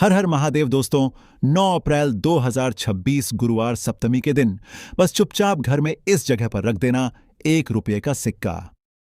हर हर महादेव दोस्तों। 9 अप्रैल 2026 गुरुवार सप्तमी के दिन बस चुपचाप घर में इस जगह पर रख देना 1 रुपये का सिक्का।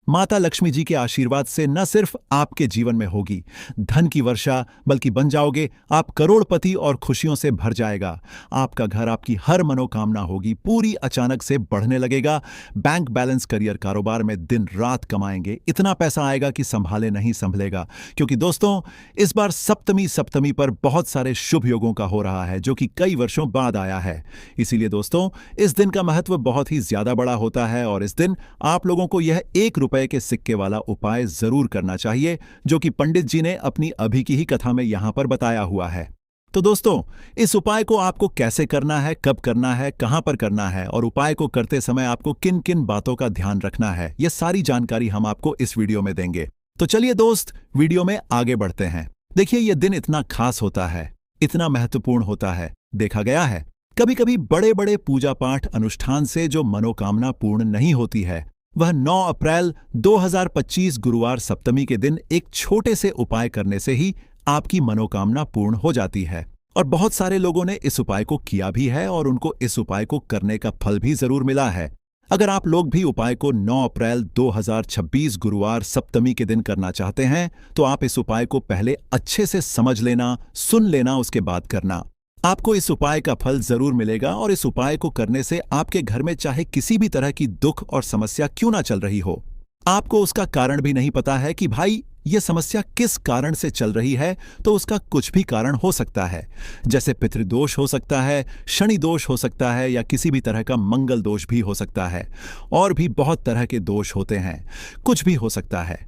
माता लक्ष्मी जी के आशीर्वाद से न सिर्फ आपके जीवन में होगी धन की वर्षा, बल्कि बन जाओगे आप करोड़पति और खुशियों से भर जाएगा। आपका घर, आपकी हर मनोकामना होगी पूरी, अचानक से बढ़ने लगेगा। बैंक बैलेंस, करियर, कारोबार में दिन रात कमाएंगे, इतना पैसा आएगा कि संभाले नहीं संभलेगा। क्योंकि दोस्तों इस बार सप्तमी पर बहुत सारे शुभ योगों का हो रहा है, जो कि कई वर्षों बाद आया है। इसीलिए दोस्तों इस दिन का महत्व बहुत ही ज्यादा बड़ा होता है और इस दिन आप लोगों को यह 1 रुपये के सिक्के वाला उपाय जरूर करना चाहिए, जो कि पंडित जी ने अपनी अभी की ही कथा में यहां पर बताया हुआ है। तो दोस्तों इस उपाय को आपको कैसे करना है, कब करना है, कहां पर करना है और उपाय को करते समय आपको किन किन बातों का ध्यान रखना है, यह सारी जानकारी हम आपको इस वीडियो में देंगे। तो चलिए दोस्त वीडियो में आगे बढ़ते हैं। देखिए यह दिन इतना खास होता है, इतना महत्वपूर्ण होता है। देखा गया है कभी कभी बड़े बड़े पूजा पाठ अनुष्ठान से जो मनोकामना पूर्ण नहीं होती है, वह 9 अप्रैल 2025 गुरुवार सप्तमी के दिन एक छोटे से उपाय करने से ही आपकी मनोकामना पूर्ण हो जाती है। और बहुत सारे लोगों ने इस उपाय को किया भी है और उनको इस उपाय को करने का फल भी जरूर मिला है। अगर आप लोग भी उपाय को 9 अप्रैल 2026 गुरुवार सप्तमी के दिन करना चाहते हैं तो आप इस उपाय को पहले अच्छे से समझ लेना, सुन लेना, उसके बाद करना। आपको इस उपाय का फल जरूर मिलेगा और इस उपाय को करने से आपके घर में चाहे किसी भी तरह की दुख और समस्या क्यों ना चल रही हो, आपको उसका कारण भी नहीं पता है कि भाई ये समस्या किस कारण से चल रही है, तो उसका कुछ भी कारण हो सकता है। जैसे पितृदोष हो सकता है, शनि दोष हो सकता है, या किसी भी तरह का मंगल दोष भी हो सकता है। और भी बहुत तरह के दोष होते हैं, कुछ भी हो सकता है।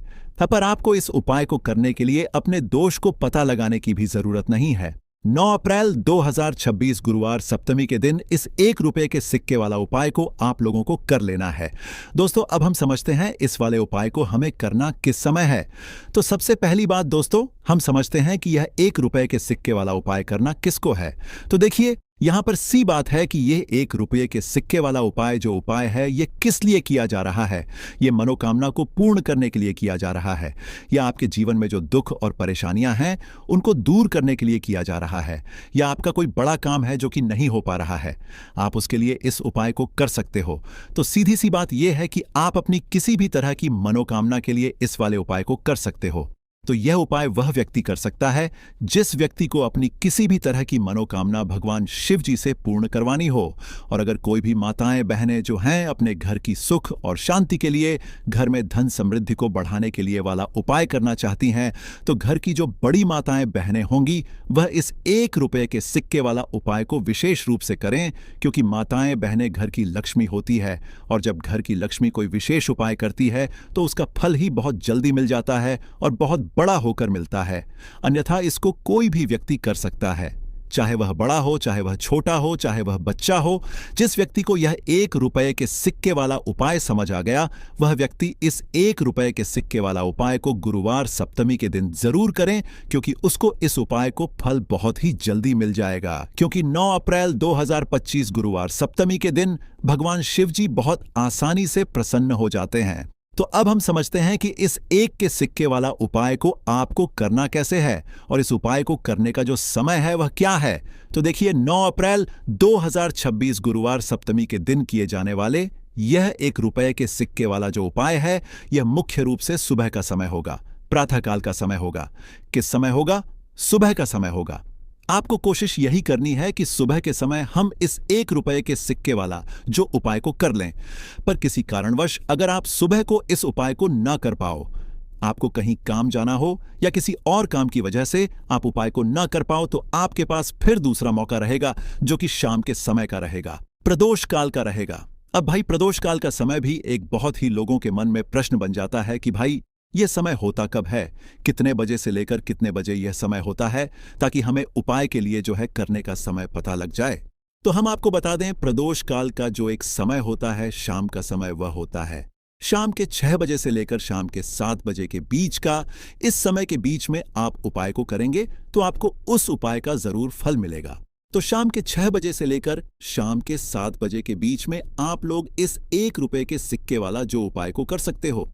पर आपको इस उपाय को करने के लिए अपने दोष को पता लगाने की भी जरूरत नहीं है। 9 अप्रैल 2026 गुरुवार सप्तमी के दिन इस 1 रुपये के सिक्के वाला उपाय को आप लोगों को कर लेना है। दोस्तों अब हम समझते हैं इस वाले उपाय को हमें करना किस समय है। तो सबसे पहली बात दोस्तों, हम समझते हैं कि यह 1 रुपये के सिक्के वाला उपाय करना किसको है। तो देखिए यहां पर सी बात है कि यह 1 रुपये के सिक्के वाला उपाय जो उपाय है, यह किस लिए किया जा रहा है। यह मनोकामना को पूर्ण करने के लिए किया जा रहा है, या आपके जीवन में जो दुख और परेशानियां हैं उनको दूर करने के लिए किया जा रहा है, या आपका कोई बड़ा काम है जो कि नहीं हो पा रहा है, आप उसके लिए इस उपाय को कर सकते हो। तो सीधी सी बात यह है कि आप अपनी किसी भी तरह की मनोकामना के लिए इस वाले उपाय को कर सकते हो। तो यह उपाय वह व्यक्ति कर सकता है जिस व्यक्ति को अपनी किसी भी तरह की मनोकामना भगवान शिव जी से पूर्ण करवानी हो। और अगर कोई भी माताएं बहनें जो हैं अपने घर की सुख और शांति के लिए, घर में धन समृद्धि को बढ़ाने के लिए वाला उपाय करना चाहती हैं, तो घर की जो बड़ी माताएं बहनें होंगी वह इस 1 रुपये के सिक्के वाला उपाय को विशेष रूप से करें, क्योंकि माताएं बहनें घर की लक्ष्मी होती है और जब घर की लक्ष्मी कोई विशेष उपाय करती है तो उसका फल ही बहुत जल्दी मिल जाता है और बहुत बड़ा होकर मिलता है। अन्यथा इसको कोई भी व्यक्ति कर सकता है, चाहे वह बड़ा हो, चाहे वह छोटा हो, चाहे वह बच्चा हो। जिस व्यक्ति को यह 1 रुपये के सिक्के वाला उपाय समझ आ गया, वह व्यक्ति इस 1 रुपये के सिक्के वाला उपाय को गुरुवार सप्तमी के दिन जरूर करें, क्योंकि उसको इस उपाय को फल बहुत ही जल्दी मिल जाएगा। क्योंकि 9 अप्रैल 2025 गुरुवार सप्तमी के दिन भगवान शिव जी बहुत आसानी से प्रसन्न हो जाते हैं। तो अब हम समझते हैं कि इस 1 के सिक्के वाला उपाय को आपको करना कैसे है और इस उपाय को करने का जो समय है वह क्या है। तो देखिए 9 अप्रैल 2026 गुरुवार सप्तमी के दिन किए जाने वाले यह 1 रुपये के सिक्के वाला जो उपाय है, यह मुख्य रूप से सुबह का समय होगा, प्रातःकाल का समय होगा। किस समय होगा? सुबह का समय होगा। आपको कोशिश यही करनी है कि सुबह के समय हम इस 1 रुपये के सिक्के वाला जो उपाय को कर लें। पर किसी कारणवश अगर आप सुबह को इस उपाय को ना कर पाओ, आपको कहीं काम जाना हो या किसी और काम की वजह से आप उपाय को ना कर पाओ, तो आपके पास फिर दूसरा मौका रहेगा, जो कि शाम के समय का रहेगा, प्रदोष काल का रहेगा। अब भाई प्रदोष काल का समय भी एक बहुत ही लोगों के मन में प्रश्न बन जाता है कि भाई यह समय होता कब है, कितने बजे से लेकर कितने बजे यह समय होता है, ताकि हमें उपाय के लिए जो है करने का समय पता लग जाए। तो हम आपको बता दें, प्रदोष काल का जो एक समय होता है, शाम का समय, वह होता है शाम के 6 बजे से लेकर शाम के 7 बजे के बीच का। इस समय के बीच में आप उपाय को करेंगे तो आपको उस उपाय का जरूर फल मिलेगा। तो शाम के 6 बजे से लेकर शाम के 7 बजे के बीच में आप लोग इस 1 रुपये के सिक्के वाला जो उपाय को कर सकते हो।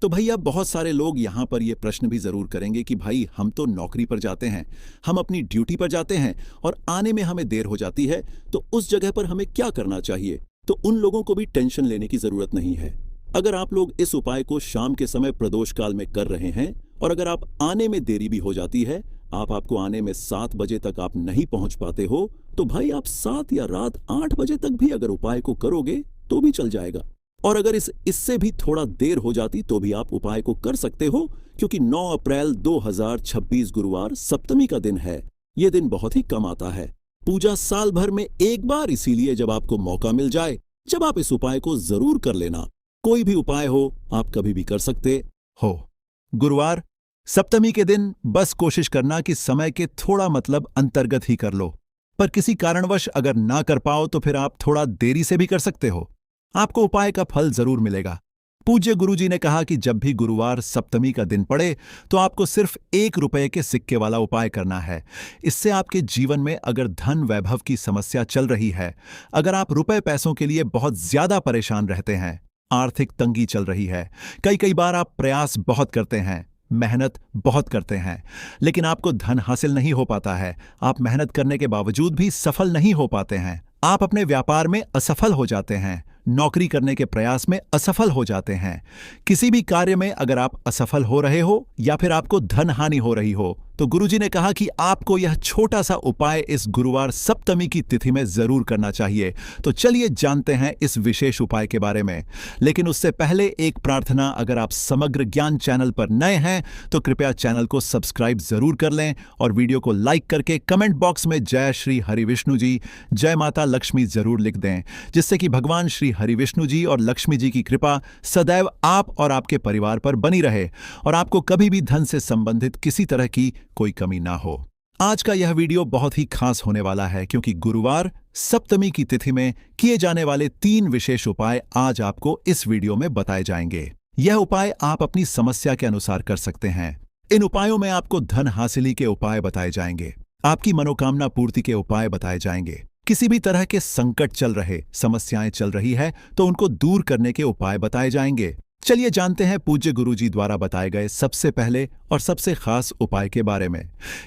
तो भैया बहुत सारे लोग यहाँ पर ये प्रश्न भी जरूर करेंगे कि भाई हम तो नौकरी पर जाते हैं, हम अपनी ड्यूटी पर जाते हैं और आने में हमें देर हो जाती है, तो उस जगह पर हमें क्या करना चाहिए। तो उन लोगों को भी टेंशन लेने की जरूरत नहीं है। अगर आप लोग इस उपाय को शाम के समय प्रदोष काल में कर रहे हैं और अगर आप आने में देरी भी हो जाती है, आपको आने में 7 बजे तक आप नहीं पहुंच पाते हो, तो भाई आप 7 या रात 8 बजे तक भी अगर उपाय को करोगे तो भी चल जाएगा। और अगर इससे भी थोड़ा देर हो जाती तो भी आप उपाय को कर सकते हो, क्योंकि 9 अप्रैल 2026 गुरुवार सप्तमी का दिन है। यह दिन बहुत ही कम आता है। पूजा साल भर में एक बार, इसीलिए जब आपको मौका मिल जाए, जब आप इस उपाय को जरूर कर लेना। कोई भी उपाय हो, आप कभी भी कर सकते हो। गुरुवार सप्तमी के दिन बस कोशिश करना कि समय के थोड़ा मतलब अंतर्गत ही कर लो, पर किसी कारणवश अगर ना कर पाओ तो फिर आप थोड़ा देरी से भी कर सकते हो। आपको उपाय का फल जरूर मिलेगा। पूज्य गुरुजी ने कहा कि जब भी गुरुवार सप्तमी का दिन पड़े तो आपको सिर्फ 1 रुपए के सिक्के वाला उपाय करना है। इससे आपके जीवन में अगर धन वैभव की समस्या चल रही है, अगर आप रुपए पैसों के लिए बहुत ज्यादा परेशान रहते हैं, आर्थिक तंगी चल रही है, कई बार आप प्रयास बहुत करते हैं, मेहनत बहुत करते हैं, लेकिन आपको धन हासिल नहीं हो पाता है, आप मेहनत करने के बावजूद भी सफल नहीं हो पाते हैं, आप अपने व्यापार में असफल हो जाते हैं, नौकरी करने के प्रयास में असफल हो जाते हैं, किसी भी कार्य में अगर आप असफल हो रहे हो या फिर आपको धन हानि हो रही हो, तो गुरुजी ने कहा कि आपको यह छोटा सा उपाय इस गुरुवार सप्तमी की तिथि में जरूर करना चाहिए। तो चलिए जानते हैं इस विशेष उपाय के बारे में। लेकिन उससे पहले एक प्रार्थना, अगर आप समग्र ज्ञान चैनल पर नए हैं तो कृपया चैनल को सब्सक्राइब जरूर कर लें और वीडियो को लाइक करके कमेंट बॉक्स में जय श्री हरि विष्णु जी, जय माता लक्ष्मी जरूर लिख दें, जिससे कि भगवान श्री हरि विष्णु जी और लक्ष्मी जी की कृपा सदैव आप और आपके परिवार पर बनी रहे और आपको कभी भी धन से संबंधित किसी तरह की कोई कमी ना हो। आज का यह वीडियो बहुत ही खास होने वाला है, क्योंकि गुरुवार सप्तमी की तिथि में किए जाने वाले 3 विशेष उपाय आज आपको इस वीडियो में बताए जाएंगे। यह उपाय आप अपनी समस्या के अनुसार कर सकते हैं। इन उपायों में आपको धन हासिली के उपाय बताए जाएंगे, आपकी मनोकामना पूर्ति के उपाय बताए जाएंगे, किसी भी तरह के संकट चल रहे, समस्याएं चल रही है तो उनको दूर करने के उपाय बताए जाएंगे। चलिए जानते हैं पूज्य गुरुजी द्वारा बताए गए सबसे पहले और सबसे खास उपाय के बारे में।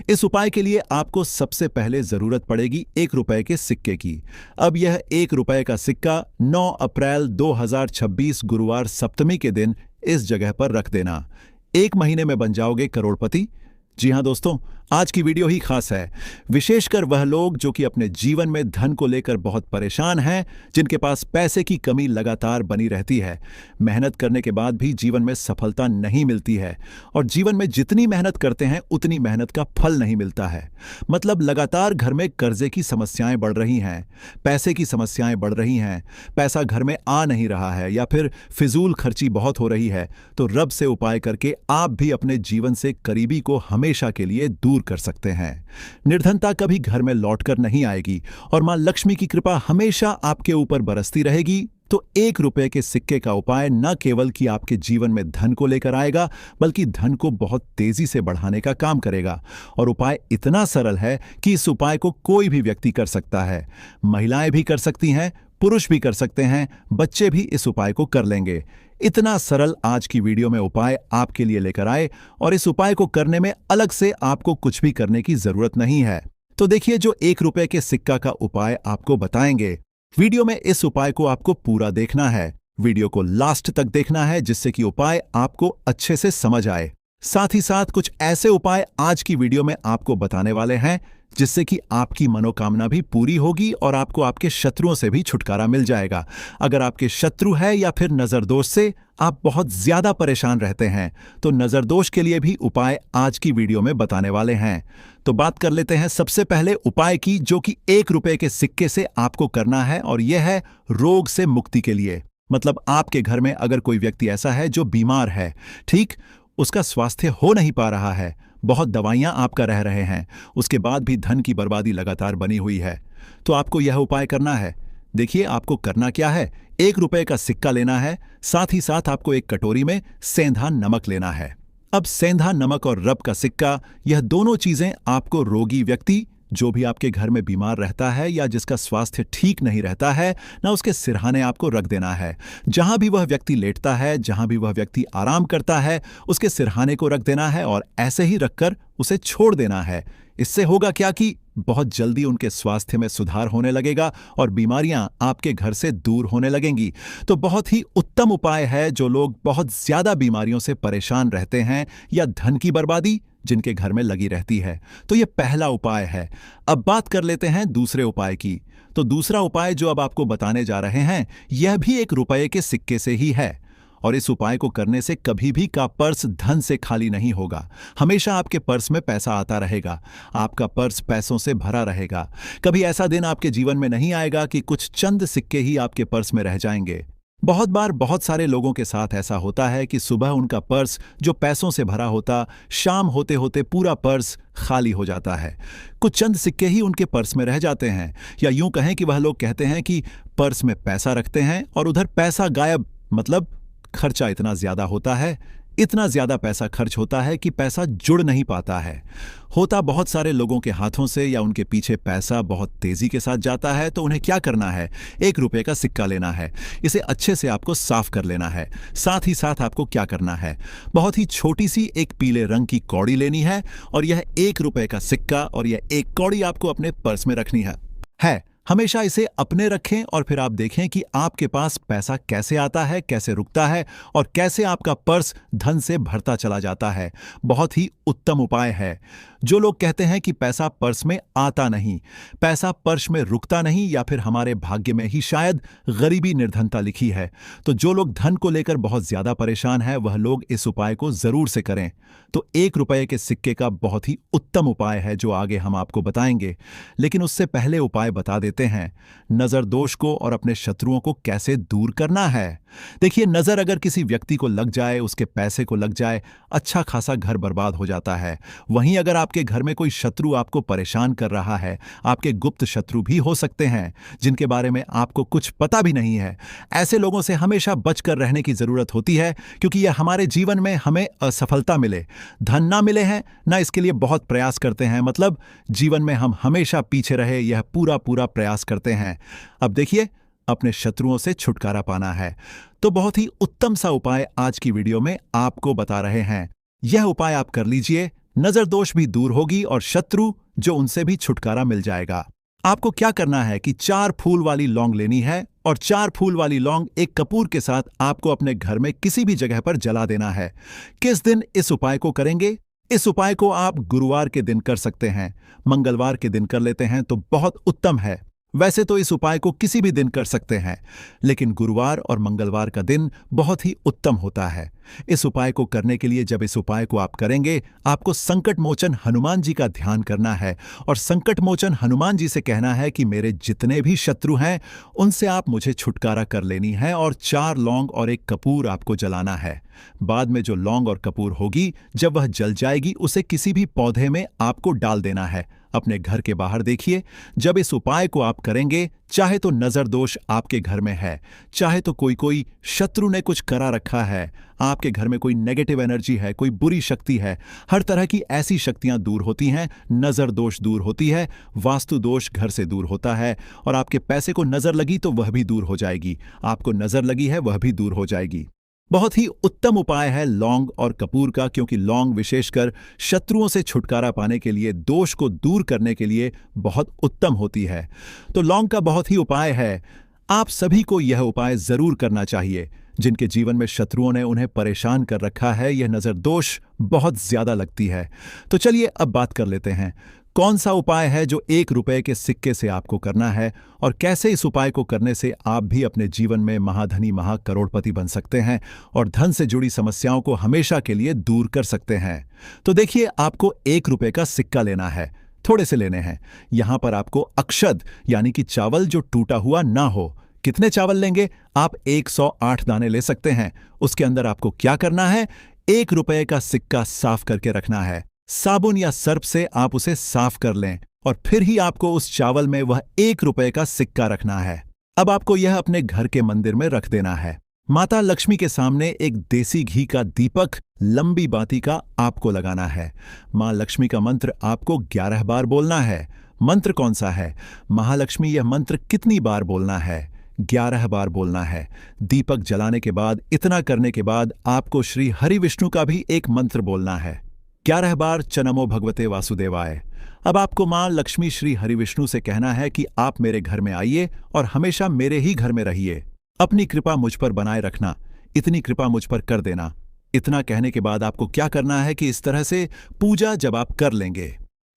इस उपाय के लिए आपको सबसे पहले जरूरत पड़ेगी 1 रुपए के सिक्के की। अब यह 1 रुपए का सिक्का 9 अप्रैल 2026 गुरुवार सप्तमी के दिन इस जगह पर रख देना। 1 महीने में बन जाओगे करोड़पति। जी हां दोस्तों, आज की वीडियो ही खास है, विशेषकर वह लोग जो कि अपने जीवन में धन को लेकर बहुत परेशान हैं, जिनके पास पैसे की कमी लगातार बनी रहती है, मेहनत करने के बाद भी जीवन में सफलता नहीं मिलती है और जीवन में जितनी मेहनत करते हैं उतनी मेहनत का फल नहीं मिलता है। मतलब लगातार घर में कर्जे की समस्याएं बढ़ रही हैं, पैसे की समस्याएं बढ़ रही हैं, पैसा घर में आ नहीं रहा है या फिर फिजूल खर्ची बहुत हो रही है, तो रब से उपाय करके आप भी अपने जीवन से करीबी को हमेशा के लिए दूर कर सकते हैं। निर्धनता कभी घर में लौटकर नहीं आएगी और मां लक्ष्मी की कृपा हमेशा आपके ऊपर बरसती रहेगी। तो 1 रुपए के सिक्के का उपाय न केवल कि आपके जीवन में धन को लेकर आएगा, बल्कि धन को बहुत तेजी से बढ़ाने का काम करेगा। और उपाय इतना सरल है कि इस उपाय को कोई भी व्यक्ति कर सकता है। महिलाएं भी कर सकती हैं, पुरुष भी कर सकते हैं, बच्चे भी इस उपाय को कर लेंगे। इतना सरल आज की वीडियो में उपाय आपके लिए लेकर आए और इस उपाय को करने में अलग से आपको कुछ भी करने की जरूरत नहीं है। तो देखिए, जो 1 रुपए के सिक्का का उपाय आपको बताएंगे, वीडियो में इस उपाय को आपको पूरा देखना है, वीडियो को लास्ट तक देखना है, जिससे कि उपाय आपको अच्छे से समझ आए। साथ ही साथ कुछ ऐसे उपाय आज की वीडियो में आपको बताने वाले हैं जिससे कि आपकी मनोकामना भी पूरी होगी और आपको आपके शत्रुओं से भी छुटकारा मिल जाएगा। अगर आपके शत्रु है या फिर नजरदोष से आप बहुत ज्यादा परेशान रहते हैं, तो नजरदोष के लिए भी उपाय आज की वीडियो में बताने वाले हैं। तो बात कर लेते हैं सबसे पहले उपाय की, जो कि 1 रुपए के सिक्के से आपको करना है, और यह है रोग से मुक्ति के लिए। मतलब आपके घर में अगर कोई व्यक्ति ऐसा है जो बीमार है, ठीक, उसका स्वास्थ्य हो नहीं पा रहा है, बहुत दवाइयां आपका रह रहे हैं, उसके बाद भी धन की बर्बादी लगातार बनी हुई है, तो आपको यह उपाय करना है। देखिए आपको करना क्या है, 1 रुपए का सिक्का लेना है, साथ ही साथ आपको एक कटोरी में सेंधा नमक लेना है। अब सेंधा नमक और रब का सिक्का, यह दोनों चीजें आपको रोगी व्यक्ति जो भी आपके घर में बीमार रहता है या जिसका स्वास्थ्य ठीक नहीं रहता है, ना उसके सिरहाने आपको रख देना है। जहां भी वह व्यक्ति लेटता है, जहां भी वह व्यक्ति आराम करता है, उसके सिरहाने को रख देना है और ऐसे ही रखकर उसे छोड़ देना है। इससे होगा क्या कि बहुत जल्दी उनके स्वास्थ्य में सुधार होने लगेगा और बीमारियां आपके घर से दूर होने लगेंगी। तो बहुत ही उत्तम उपाय है जो लोग बहुत ज्यादा बीमारियों से परेशान रहते हैं या धन की बर्बादी जिनके घर में लगी रहती है। तो ये पहला उपाय है। अब बात कर लेते हैं दूसरे उपाय की। तो दूसरा उपाय जो अब आपको बताने जा रहे हैं, यह भी 1 रुपये के सिक्के से ही है। और इस उपाय को करने से कभी भी का पर्स धन से खाली नहीं होगा। हमेशा आपके पर्स में पैसा आता रहेगा, आपका पर्स पैसों से भरा रहेगा। कभी ऐसा दिन आपके जीवन में नहीं आएगा कि कुछ चंद सिक्के ही आपके पर्स में रह जाएंगे। बहुत बार बहुत सारे लोगों के साथ ऐसा होता है कि सुबह उनका पर्स जो पैसों से भरा होता, शाम होते होते पूरा पर्स खाली हो जाता है। कुछ चंद सिक्के ही उनके पर्स में रह जाते हैं, या यूं कहें कि वह लोग कहते हैं कि पर्स में पैसा रखते हैं और उधर पैसा गायब, मतलब खर्चा इतना ज्यादा होता है, इतना ज्यादा पैसा खर्च होता है कि पैसा जुड़ नहीं पाता है। होता बहुत सारे लोगों के हाथों से या उनके पीछे पैसा बहुत तेजी के साथ जाता है। तो उन्हें क्या करना है, 1 रुपये का सिक्का लेना है, इसे अच्छे से आपको साफ कर लेना है। साथ ही साथ आपको क्या करना है, बहुत ही छोटी सी एक पीले रंग की कौड़ी लेनी है और यह 1 रुपये का सिक्का और यह एक कौड़ी आपको अपने पर्स में रखनी है। हमेशा इसे अपने रखें और फिर आप देखें कि आपके पास पैसा कैसे आता है, कैसे रुकता है और कैसे आपका पर्स धन से भरता चला जाता है। बहुत ही उत्तम उपाय है। जो लोग कहते हैं कि पैसा पर्स में आता नहीं, पैसा पर्स में रुकता नहीं, या फिर हमारे भाग्य में ही शायद गरीबी निर्धनता लिखी है, तो जो लोग धन को लेकर बहुत ज्यादा परेशान हैं, वह लोग इस उपाय को जरूर से करें। तो 1 रुपये के सिक्के का बहुत ही उत्तम उपाय है जो आगे हम आपको बताएंगे। लेकिन उससे पहले उपाय बता देते हैं, नजर दोष को और अपने शत्रुओं को कैसे दूर करना है। देखिए, नजर अगर किसी व्यक्ति को लग जाए, उसके पैसे को लग जाए, अच्छा खासा घर बर्बाद हो जाता है। वहीं अगर आपके घर में कोई शत्रु आपको परेशान कर रहा है, आपके गुप्त शत्रु भी हो सकते हैं जिनके बारे में आपको कुछ पता भी नहीं है, ऐसे लोगों से हमेशा बचकर रहने की जरूरत होती है, क्योंकि यह हमारे जीवन में हमें असफलता मिले, धन ना मिले हैं ना, इसके लिए बहुत प्रयास करते हैं। मतलब जीवन में हम हमेशा पीछे रहे, यह पूरा प्रयास करते हैं। अब देखिए, अपने शत्रुओं से छुटकारा पाना है, तो बहुत ही उत्तम सा उपाय आज की वीडियो में आपको बता रहे हैं। यह उपाय आप कर लीजिए, नजर दोष भी दूर होगी और शत्रु जो उनसे भी छुटकारा मिल जाएगा। आपको क्या करना है कि 4 फूल वाली लौंग लेनी है और 4 फूल वाली लौंग एक कपूर के साथ आपको अपने घर में किसी भी जगह पर जला देना है। किस दिन इस उपाय को करेंगे? इस उपाय को आप गुरुवार के दिन कर सकते हैं, मंगलवार के दिन कर लेते हैं तो बहुत उत्तम है। वैसे तो इस उपाय को किसी भी दिन कर सकते हैं, लेकिन गुरुवार और मंगलवार का दिन बहुत ही उत्तम होता है। इस उपाय को करने के लिए जब इस उपाय को आप करेंगे, आपको संकट मोचन हनुमान जी का ध्यान करना है और संकट मोचन हनुमान जी से कहना है कि मेरे जितने भी शत्रु हैं उनसे आप मुझे छुटकारा कर लेनी है, और 4 लौंग और एक कपूर आपको जलाना है। बाद में जो लौंग और कपूर होगी, जब वह जल जाएगी, उसे किसी भी पौधे में आपको डाल देना है। अपने घर के बाहर देखिए, जब इस उपाय को आप करेंगे, चाहे तो नजर दोष आपके घर में है, चाहे तो कोई शत्रु ने कुछ करा रखा है, आपके घर में कोई नेगेटिव एनर्जी है, कोई बुरी शक्ति है, हर तरह की ऐसी शक्तियां दूर होती हैं। नजर दोष दूर होती है, वास्तु दोष घर से दूर होता है, और आपके पैसे को नजर लगी तो वह भी दूर हो जाएगी, आपको नजर लगी है वह भी दूर हो जाएगी। बहुत ही उत्तम उपाय है लौंग और कपूर का, क्योंकि लौंग विशेषकर शत्रुओं से छुटकारा पाने के लिए, दोष को दूर करने के लिए बहुत उत्तम होती है। तो लौंग का बहुत ही उपाय है। आप सभी को यह उपाय जरूर करना चाहिए। जिनके जीवन में शत्रुओं ने उन्हें परेशान कर रखा है, यह नजर दोष बहुत ज्यादा लगती है। तो चलिए अब बात कर लेते हैं, कौन सा उपाय है जो 1 रुपये के सिक्के से आपको करना है, और कैसे इस उपाय को करने से आप भी अपने जीवन में महाधनी महाकरोड़पति बन सकते हैं और धन से जुड़ी समस्याओं को हमेशा के लिए दूर कर सकते हैं। तो देखिए, आपको 1 रुपये का सिक्का लेना है, थोड़े से लेने हैं। यहां पर आपको अक्षत यानी कि चावल जो टूटा हुआ ना हो। कितने चावल लेंगे? आप 108 दाने ले सकते हैं। उसके अंदर आपको क्या करना है, 1 रुपये का सिक्का साफ करके रखना है। साबुन या सर्फ से आप उसे साफ कर लें और फिर ही आपको उस चावल में वह 1 रुपये का सिक्का रखना है। अब आपको यह अपने घर के मंदिर में रख देना है। माता लक्ष्मी के सामने एक देसी घी का दीपक लंबी बाती का आपको लगाना है। मां लक्ष्मी का मंत्र आपको 11 बार बोलना है। मंत्र कौन सा है? महालक्ष्मी यह मंत्र कितनी बार बोलना है? 11 बार बोलना है। दीपक जलाने के बाद, इतना करने के बाद आपको श्री हरि विष्णु का भी एक मंत्र बोलना है। 11 बार चनमो भगवते वासुदेवाय। अब आपको मां लक्ष्मी श्री हरि विष्णु से कहना है कि आप मेरे घर में आइए और हमेशा मेरे ही घर में रहिए। अपनी कृपा मुझ पर बनाए रखना, इतनी कृपा मुझ पर कर देना। इतना कहने के बाद आपको क्या करना है कि इस तरह से पूजा जब आप कर लेंगे,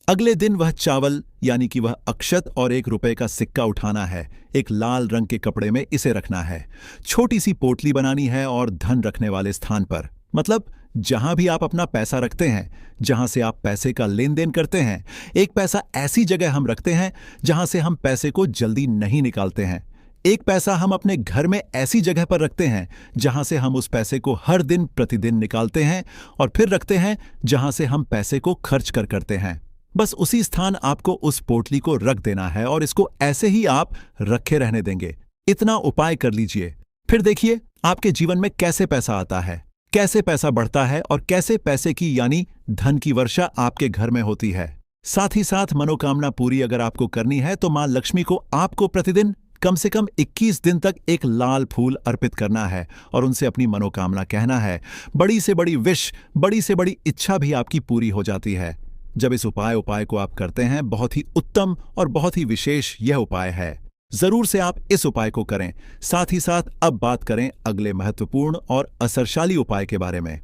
अगले दिन वह चावल यानी कि वह अक्षत और 1 रुपए का सिक्का उठाना है। एक लाल रंग के कपड़े में इसे रखना है। छोटी सी पोटली बनानी है और धन रखने वाले स्थान पर, मतलब जहां भी आप अपना पैसा रखते हैं, जहां से आप पैसे का लेन देन करते हैं, एक पैसा ऐसी जगह हम रखते हैं जहां से हम पैसे को जल्दी नहीं निकालते हैं। एक पैसा हम अपने घर में ऐसी जगह पर रखते हैं जहां से हम उस पैसे को हर दिन प्रतिदिन निकालते हैं और फिर रखते हैं जहां से हम पैसे को खर्च करते हैं। बस उसी स्थान आपको उस पोटली को रख देना है और इसको ऐसे ही आप रखे रहने देंगे। इतना उपाय कर लीजिए, फिर देखिए आपके जीवन में कैसे पैसा आता है, कैसे पैसा बढ़ता है और कैसे पैसे की यानी धन की वर्षा आपके घर में होती है। साथ ही साथ मनोकामना पूरी अगर आपको करनी है तो मां लक्ष्मी को आपको प्रतिदिन कम से कम 21 दिन तक एक लाल फूल अर्पित करना है और उनसे अपनी मनोकामना कहना है। बड़ी से बड़ी विश, बड़ी से बड़ी इच्छा भी आपकी पूरी हो जाती है जब इस उपाय को आप करते हैं। बहुत ही उत्तम और बहुत ही विशेष यह उपाय है। जरूर से आप इस उपाय को करें। साथ ही साथ अब बात करें अगले महत्वपूर्ण और असरशाली उपाय के बारे में।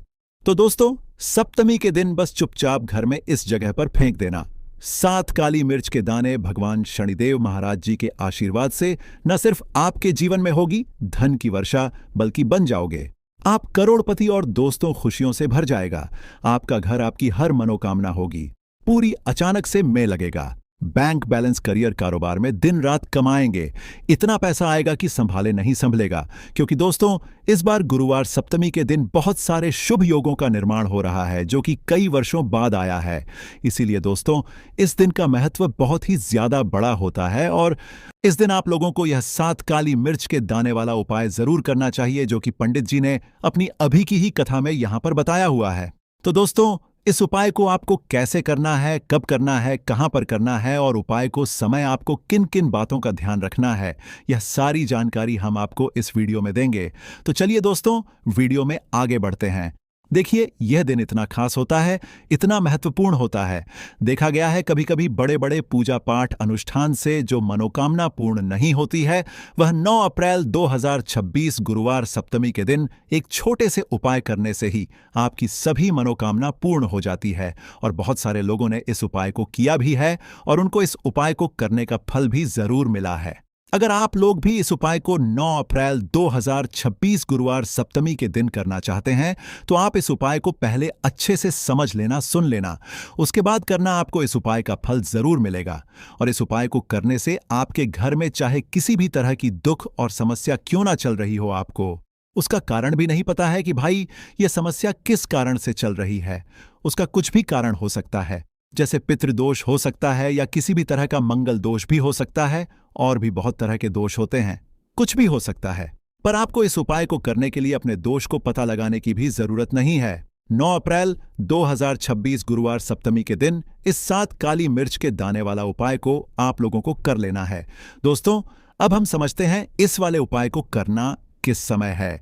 तो दोस्तों, सप्तमी के दिन बस चुपचाप घर में इस जगह पर फेंक देना 7 काली मिर्च के दाने। भगवान शनिदेव महाराज जी के आशीर्वाद से न सिर्फ आपके जीवन में होगी धन की वर्षा, बल्कि बन जाओगे आप करोड़पति और दोस्तों खुशियों से भर जाएगा। आपका घर आपकी हर मनोकामना होगी पूरी, अचानक से में लगेगा। बैंक बैलेंस, करियर, कारोबार में दिन रात कमाएंगे। इतना पैसा आएगा कि संभाले नहीं संभलेगा, क्योंकि दोस्तों इस बार गुरुवार सप्तमी के दिन बहुत सारे शुभ योगों का निर्माण हो रहा है जो कि कई वर्षों बाद आया है। इसीलिए दोस्तों इस दिन का महत्व बहुत ही ज्यादा बड़ा होता है और इस दिन आप लोगों को यह 7 काली मिर्च के दाने वाला उपाय जरूर करना चाहिए, जो कि पंडित जी ने अपनी अभी की ही कथा में यहां पर बताया हुआ है। तो दोस्तों इस उपाय को आपको कैसे करना है, कब करना है, कहां पर करना है और उपाय को समय आपको किन किन बातों का ध्यान रखना है, यह सारी जानकारी हम आपको इस वीडियो में देंगे। तो चलिए दोस्तों वीडियो में आगे बढ़ते हैं। देखिए यह दिन इतना खास होता है, इतना महत्वपूर्ण होता है। देखा गया है कभी कभी बड़े बड़े पूजा पाठ अनुष्ठान से जो मनोकामना पूर्ण नहीं होती है, वह 9 अप्रैल 2026 गुरुवार सप्तमी के दिन एक छोटे से उपाय करने से ही आपकी सभी मनोकामना पूर्ण हो जाती है। और बहुत सारे लोगों ने इस उपाय को किया भी है और उनको इस उपाय को करने का फल भी जरूर मिला है। अगर आप लोग भी इस उपाय को 9 अप्रैल 2026 गुरुवार सप्तमी के दिन करना चाहते हैं तो आप इस उपाय को पहले अच्छे से समझ लेना, सुन लेना, उसके बाद करना। आपको इस उपाय का फल जरूर मिलेगा। और इस उपाय को करने से आपके घर में चाहे किसी भी तरह की दुख और समस्या क्यों ना चल रही हो, आपको उसका कारण भी नहीं पता है कि भाई यह समस्या किस कारण से चल रही है, उसका कुछ भी कारण हो सकता है, जैसे पितृदोष हो सकता है या किसी भी तरह का मंगल दोष भी हो सकता है, और भी बहुत तरह के दोष होते हैं, कुछ भी हो सकता है। पर आपको इस उपाय को करने के लिए अपने दोष को पता लगाने की भी जरूरत नहीं है। 9 अप्रैल 2026 गुरुवार सप्तमी के दिन इस 7 काली मिर्च के दाने वाला उपाय को आप लोगों को कर लेना है। दोस्तों अब हम समझते हैं इस वाले उपाय को करना किस समय है।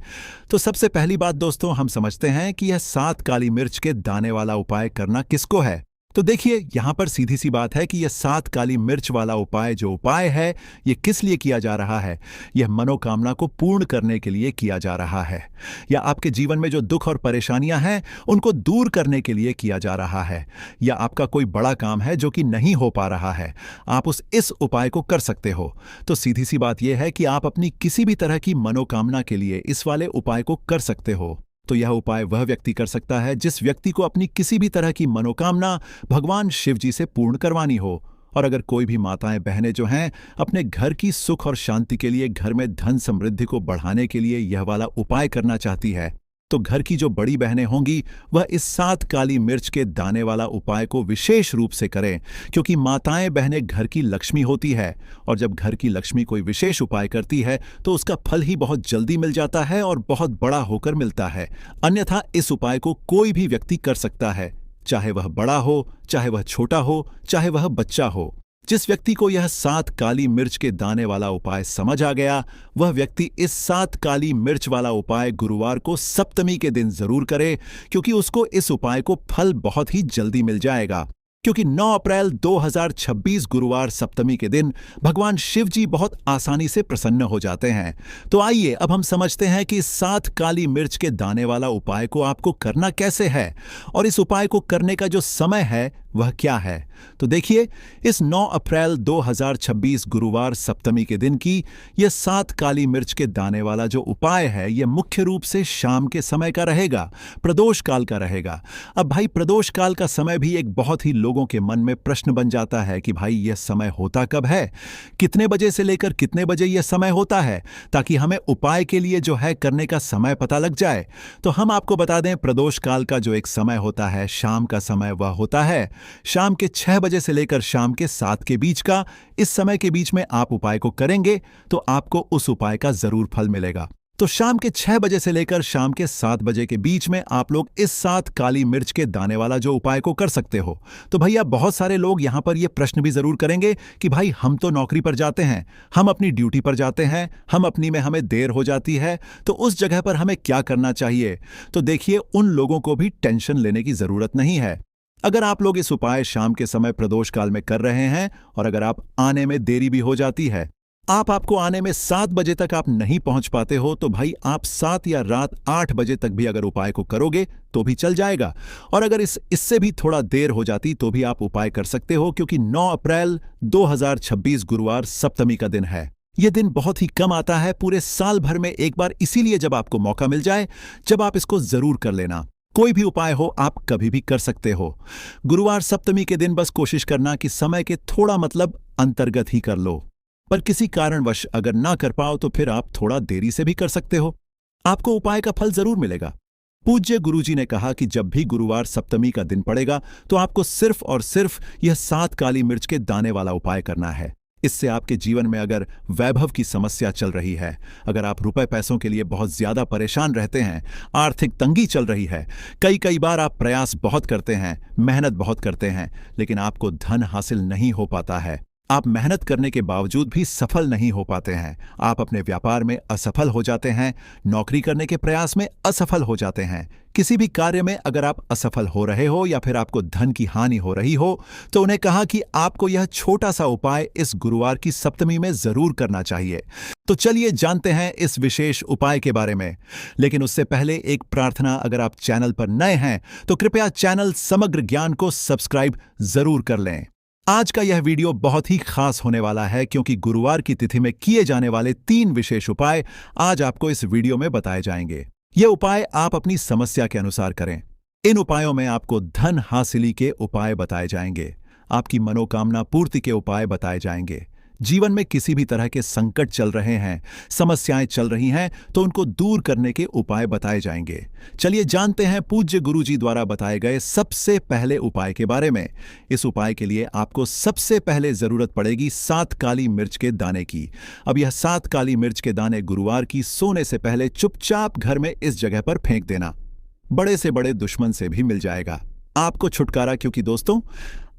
तो सबसे पहली बात दोस्तों, हम समझते हैं कि यह 7 काली मिर्च के दाने वाला उपाय करना किसको है। तो देखिए यहां पर सीधी सी बात है कि यह 7 काली मिर्च वाला उपाय जो उपाय है, यह किस लिए किया जा रहा है। यह मनोकामना को पूर्ण करने के लिए किया जा रहा है, या आपके जीवन में जो दुख और परेशानियां हैं उनको दूर करने के लिए किया जा रहा है, या आपका कोई बड़ा काम है जो कि नहीं हो पा रहा है, आप इस उपाय को कर सकते हो। तो सीधी सी बात यह है कि आप अपनी किसी भी तरह की मनोकामना के लिए इस वाले उपाय को कर सकते हो। तो यह उपाय वह व्यक्ति कर सकता है जिस व्यक्ति को अपनी किसी भी तरह की मनोकामना भगवान शिव जी से पूर्ण करवानी हो। और अगर कोई भी माताएं बहनें जो हैं अपने घर की सुख और शांति के लिए, घर में धन समृद्धि को बढ़ाने के लिए यह वाला उपाय करना चाहती है, तो घर की जो बड़ी बहनें होंगी वह इस 7 काली मिर्च के दाने वाला उपाय को विशेष रूप से करें, क्योंकि माताएं बहनें घर की लक्ष्मी होती है। और जब घर की लक्ष्मी कोई विशेष उपाय करती है तो उसका फल ही बहुत जल्दी मिल जाता है और बहुत बड़ा होकर मिलता है। अन्यथा इस उपाय को कोई भी व्यक्ति कर सकता है, चाहे वह बड़ा हो, चाहे वह छोटा हो, चाहे वह बच्चा हो। जिस व्यक्ति को यह 7 काली मिर्च के दाने वाला उपाय समझ आ गया, वह व्यक्ति इस 7 काली मिर्च वाला उपाय गुरुवार को सप्तमी के दिन जरूर करे, क्योंकि उसको इस उपाय को फल बहुत ही जल्दी मिल जाएगा। क्योंकि 9 अप्रैल 2026 गुरुवार सप्तमी के दिन भगवान शिव जी बहुत आसानी से प्रसन्न हो जाते हैं। तो आइए अब हम समझते हैं कि इस 7 काली मिर्च के दाने वाला उपाय को आपको करना कैसे है, और इस उपाय को करने का जो समय है वह क्या है। तो देखिए, इस 9 अप्रैल 2026 गुरुवार सप्तमी के दिन की यह 7 काली मिर्च के दाने वाला जो उपाय है, यह मुख्य रूप से शाम के समय का रहेगा, प्रदोष काल का रहेगा। अब भाई, प्रदोष काल का समय भी एक बहुत ही लोगों के मन में प्रश्न बन जाता है कि भाई यह समय होता कब है, कितने बजे से लेकर कितने बजे यह समय होता है, ताकि हमें उपाय के लिए जो है करने का समय पता लग जाए। तो हम आपको बता दें, प्रदोष काल का जो एक समय होता है, शाम का समय, वह होता है शाम के 6 बजे से लेकर शाम के 7 के बीच का। इस समय के बीच में आप उपाय को करेंगे तो आपको उस उपाय का जरूर फल मिलेगा। तो शाम के 6 बजे से लेकर शाम के 7 बजे के बीच में आप लोग इस 7 काली मिर्च के दाने वाला जो उपाय को कर सकते हो। तो भैया, बहुत सारे लोग यहां पर यह प्रश्न भी जरूर करेंगे कि भाई हम तो नौकरी पर जाते हैं, हम अपनी ड्यूटी पर जाते हैं, हम अपनी में हमें देर हो जाती है, तो उस जगह पर हमें क्या करना चाहिए। तो देखिए, उन लोगों को भी टेंशन लेने की जरूरत नहीं है। अगर आप लोग इस उपाय शाम के समय प्रदोष काल में कर रहे हैं, और अगर आप आने में देरी भी हो जाती है, आपको आने में 7 बजे तक आप नहीं पहुंच पाते हो, तो भाई आप 7 या रात 8 बजे तक भी अगर उपाय को करोगे तो भी चल जाएगा। और अगर इससे भी थोड़ा देर हो जाती तो भी आप उपाय कर सकते हो, क्योंकि 9 अप्रैल 2026 गुरुवार सप्तमी का दिन है। यह दिन बहुत ही कम आता है पूरे साल भर में एक बार, इसीलिए जब आपको मौका मिल जाए, जब आप इसको जरूर कर लेना। कोई भी उपाय हो, आप कभी भी कर सकते हो। गुरुवार सप्तमी के दिन बस कोशिश करना कि समय के थोड़ा अंतर्गत ही कर लो, पर किसी कारणवश अगर ना कर पाओ तो फिर आप थोड़ा देरी से भी कर सकते हो, आपको उपाय का फल जरूर मिलेगा। पूज्य गुरुजी ने कहा कि जब भी गुरुवार सप्तमी का दिन पड़ेगा तो आपको सिर्फ और सिर्फ यह 7 काली मिर्च के दाने वाला उपाय करना है। इससे आपके जीवन में अगर वैभव की समस्या चल रही है, अगर आप रुपए पैसों के लिए बहुत ज्यादा परेशान रहते हैं, आर्थिक तंगी चल रही है, कई बार आप प्रयास बहुत करते हैं, मेहनत बहुत करते हैं, लेकिन आपको धन हासिल नहीं हो पाता है, आप मेहनत करने के बावजूद भी सफल नहीं हो पाते हैं, आप अपने व्यापार में असफल हो जाते हैं, नौकरी करने के प्रयास में असफल हो जाते हैं, किसी भी कार्य में अगर आप असफल हो रहे हो या फिर आपको धन की हानि हो रही हो, तो उन्हें कहा कि आपको यह छोटा सा उपाय इस गुरुवार की सप्तमी में जरूर करना चाहिए। तो चलिए जानते हैं इस विशेष उपाय के बारे में। लेकिन उससे पहले एक प्रार्थना, अगर आप चैनल पर नए हैं तो कृपया चैनल समग्र ज्ञान को सब्सक्राइब जरूर कर लें। आज का यह वीडियो बहुत ही खास होने वाला है, क्योंकि गुरुवार की तिथि में किए जाने वाले 3 विशेष उपाय आज आपको इस वीडियो में बताए जाएंगे। ये उपाय आप अपनी समस्या के अनुसार करें। इन उपायों में आपको धन हासिली के उपाय बताए जाएंगे, आपकी मनोकामना पूर्ति के उपाय बताए जाएंगे। जीवन में किसी भी तरह के संकट चल रहे हैं, समस्याएं चल रही हैं, तो उनको दूर करने के उपाय बताए जाएंगे। चलिए जानते हैं पूज्य गुरुजी द्वारा बताए गए सबसे पहले उपाय के बारे में। इस उपाय के लिए आपको सबसे पहले जरूरत पड़ेगी 7 काली मिर्च के दाने की। अब यह 7 काली मिर्च के दाने गुरुवार की सोने से पहले चुपचाप घर में इस जगह पर फेंक देना। बड़े से बड़े दुश्मन से भी मिल जाएगा आपको छुटकारा। क्योंकि दोस्तों,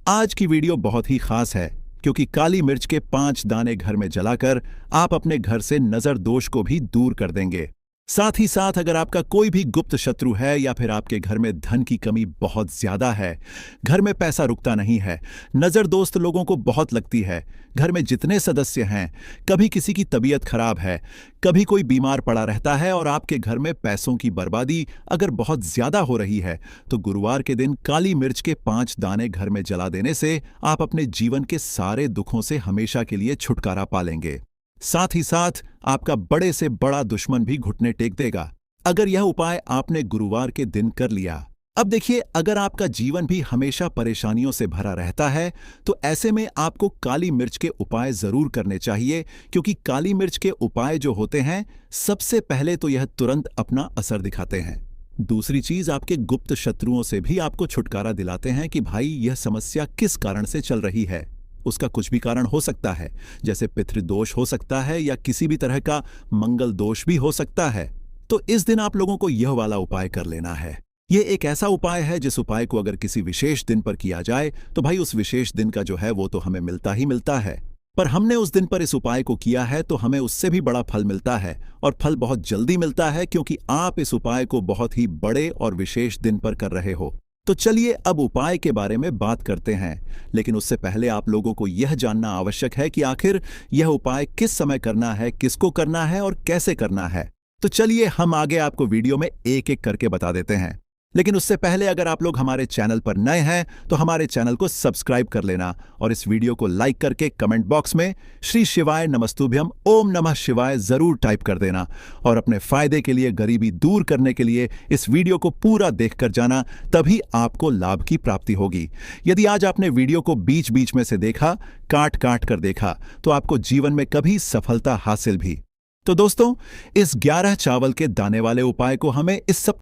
आज की वीडियो बहुत ही खास है, क्योंकि काली मिर्च के 5 दाने घर में जलाकर आप अपने घर से नजर दोष को भी दूर कर देंगे। साथ ही साथ अगर आपका कोई भी गुप्त शत्रु है या फिर आपके घर में धन की कमी बहुत ज्यादा है, घर में पैसा रुकता नहीं है, नजर दोस्त लोगों को बहुत लगती है, घर में जितने सदस्य हैं, कभी किसी की तबीयत खराब है, कभी कोई बीमार पड़ा रहता है और आपके घर में पैसों की बर्बादी अगर बहुत ज्यादा हो रही है, तो गुरुवार के दिन काली मिर्च के 5 दाने घर में जला देने से आप अपने जीवन के सारे दुखों से हमेशा के लिए छुटकारा पा लेंगे। साथ ही साथ आपका बड़े से बड़ा दुश्मन भी घुटने टेक देगा, अगर यह उपाय आपने गुरुवार के दिन कर लिया। अब देखिए, अगर आपका जीवन भी हमेशा परेशानियों से भरा रहता है, तो ऐसे में आपको काली मिर्च के उपाय जरूर करने चाहिए, क्योंकि काली मिर्च के उपाय जो होते हैं, सबसे पहले तो यह तुरंत अपना असर दिखाते हैं। दूसरी चीज, आपके गुप्त शत्रुओं से भी आपको छुटकारा दिलाते हैं कि भाई यह समस्या किस कारण से चल रही है। उसका कुछ भी कारण हो सकता है, जैसे पितृदोष हो सकता है या किसी भी तरह का मंगल दोष भी हो सकता है। तो इस दिन आप लोगों को यह वाला उपाय कर लेना है। ये एक ऐसा उपाय है जिस उपाय को अगर किसी विशेष दिन पर किया जाए तो भाई उस विशेष दिन का जो है वो तो हमें मिलता ही मिलता है। पर हमने उस दिन पर इस उपाय को किया है तो हमें उससे भी बड़ा फल मिलता है, और फल बहुत जल्दी मिलता है क्योंकि आप इस उपाय को बहुत ही बड़े और विशेष दिन पर कर रहे हो। तो चलिए अब उपाय के बारे में बात करते हैं, लेकिन उससे पहले आप लोगों को यह जानना आवश्यक है कि आखिर यह उपाय किस समय करना है, किसको करना है और कैसे करना है। तो चलिए हम आगे आपको वीडियो में एक एक करके बता देते हैं। लेकिन उससे पहले अगर आप लोग हमारे चैनल पर नए हैं तो हमारे चैनल को सब्सक्राइब कर लेना और इस वीडियो को लाइक करके कमेंट बॉक्स में श्री शिवाय नमस्तुभ्यम ओम नमः शिवाय जरूर टाइप कर देना, और अपने फायदे के लिए, गरीबी दूर करने के लिए इस वीडियो को पूरा देखकर जाना, तभी आपको लाभ की प्राप्ति होगी। यदि आज आपने वीडियो को बीच बीच में से देखा, काट काट कर देखा, तो आपको जीवन में कभी सफलता हासिल भी। तो दोस्तों, इस 11 चावल के दाने वाले उपाय को हमें इस